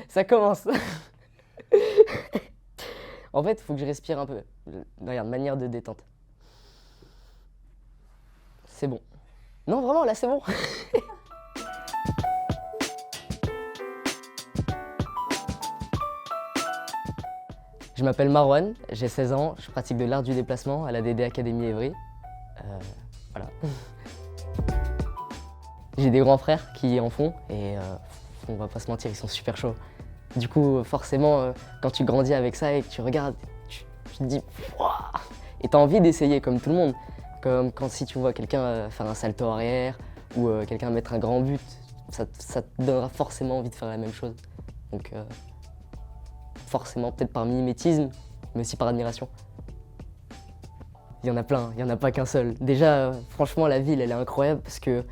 Ça commence. En fait, il faut que je respire un peu. Regarde, manière de détente. C'est bon. Non, vraiment, là, c'est bon. Je m'appelle Marwan, j'ai 16 ans, je pratique de l'art du déplacement à la DD Academy Évry. Voilà. J'ai des grands frères qui en font et on va pas se mentir, ils sont super chauds. Du coup, forcément, quand tu grandis avec ça et que tu regardes, tu te dis Wouah et t'as envie d'essayer comme tout le monde. Comme quand si tu vois quelqu'un faire un salto arrière ou quelqu'un mettre un grand but, ça te donnera forcément envie de faire la même chose. Donc forcément, peut-être par mimétisme, mais aussi par admiration. Il y en a plein, il n'y en a pas qu'un seul. Déjà, franchement, la ville, elle est incroyable parce que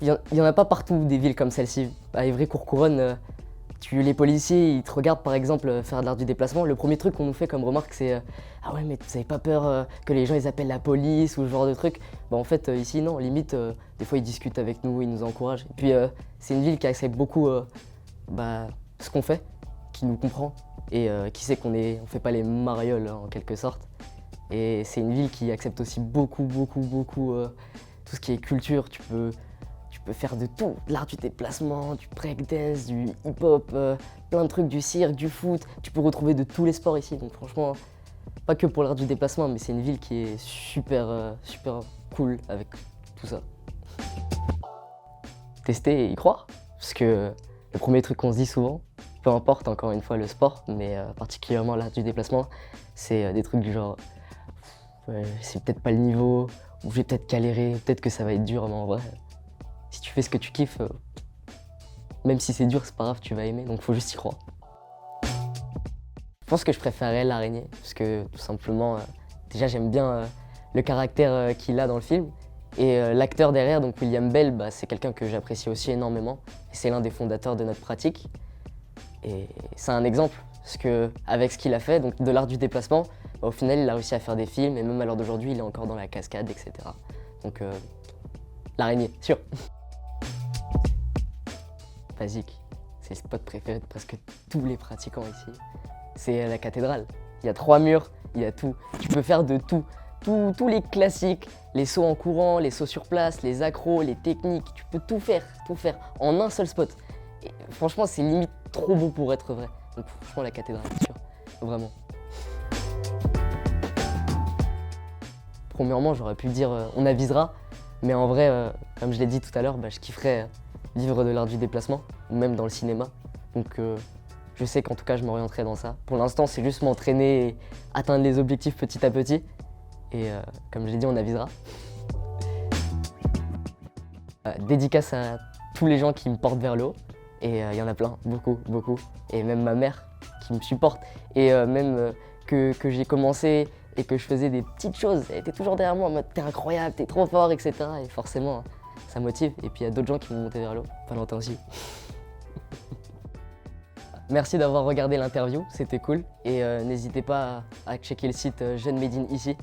il y en a pas partout des villes comme celle-ci. À Évry-Courcouronnes, les policiers, ils te regardent par exemple faire de l'art du déplacement. Le premier truc qu'on nous fait comme remarque, c'est ah ouais, mais vous avez pas peur que les gens ils appellent la police ou ce genre de truc. Bah en fait, ici, non, limite, des fois ils discutent avec nous, ils nous encouragent. Et puis, c'est une ville qui accepte beaucoup ce qu'on fait, qui nous comprend et qui sait on fait pas les marioles en quelque sorte. Et c'est une ville qui accepte aussi beaucoup tout ce qui est culture. Tu peux faire de tout, de l'art du déplacement, du breakdance, du hip-hop, plein de trucs, du cirque, du foot. Tu peux retrouver de tous les sports ici. Donc franchement, pas que pour l'art du déplacement, mais c'est une ville qui est super cool avec tout ça. Tester et y croire, parce que le premier truc qu'on se dit souvent, peu importe encore une fois le sport, mais particulièrement l'art du déplacement, c'est des trucs du genre ouais, c'est peut-être pas le niveau, ou je vais peut-être galérer, peut-être que ça va être dur, mais en vrai, si tu fais ce que tu kiffes, même si c'est dur, c'est pas grave, tu vas aimer, donc faut juste y croire. Je pense que je préférerais l'araignée, parce que tout simplement, déjà j'aime bien le caractère qu'il a dans le film, et l'acteur derrière, donc William Bell, bah, c'est quelqu'un que j'apprécie aussi énormément, et c'est l'un des fondateurs de notre pratique. Et c'est un exemple, parce qu'avec ce qu'il a fait, donc de l'art du déplacement, bah, au final il a réussi à faire des films, et même à l'heure d'aujourd'hui il est encore dans la cascade, etc. Donc l'araignée, sûr. Basique, c'est le spot préféré de presque tous les pratiquants ici. C'est la cathédrale. Il y a 3 murs, il y a tout. Tu peux faire de tout. Tous les classiques, les sauts en courant, les sauts sur place, les accros, les techniques. Tu peux tout faire en un seul spot. Et franchement, c'est limite trop beau pour être vrai. Donc franchement, la cathédrale, c'est sûr. Vraiment. Premièrement, j'aurais pu dire on avisera. Mais en vrai, comme je l'ai dit tout à l'heure, je kifferais vivre de l'art du déplacement, ou même dans le cinéma. Donc je sais qu'en tout cas, je m'orienterai dans ça. Pour l'instant, c'est juste m'entraîner et atteindre les objectifs petit à petit. Et comme je l'ai dit, on avisera. Dédicace à tous les gens qui me portent vers le haut. Et il y en a plein, beaucoup. Et même ma mère qui me supporte. Et même que j'ai commencé et que je faisais des petites choses, elle était toujours derrière moi en mode t'es incroyable, t'es trop fort, etc. Et forcément, ça motive. Et puis il y a d'autres gens qui m'ont monté vers le haut, Valentin aussi. Merci d'avoir regardé l'interview, c'était cool. Et n'hésitez pas à checker le site Jeune Made in ici.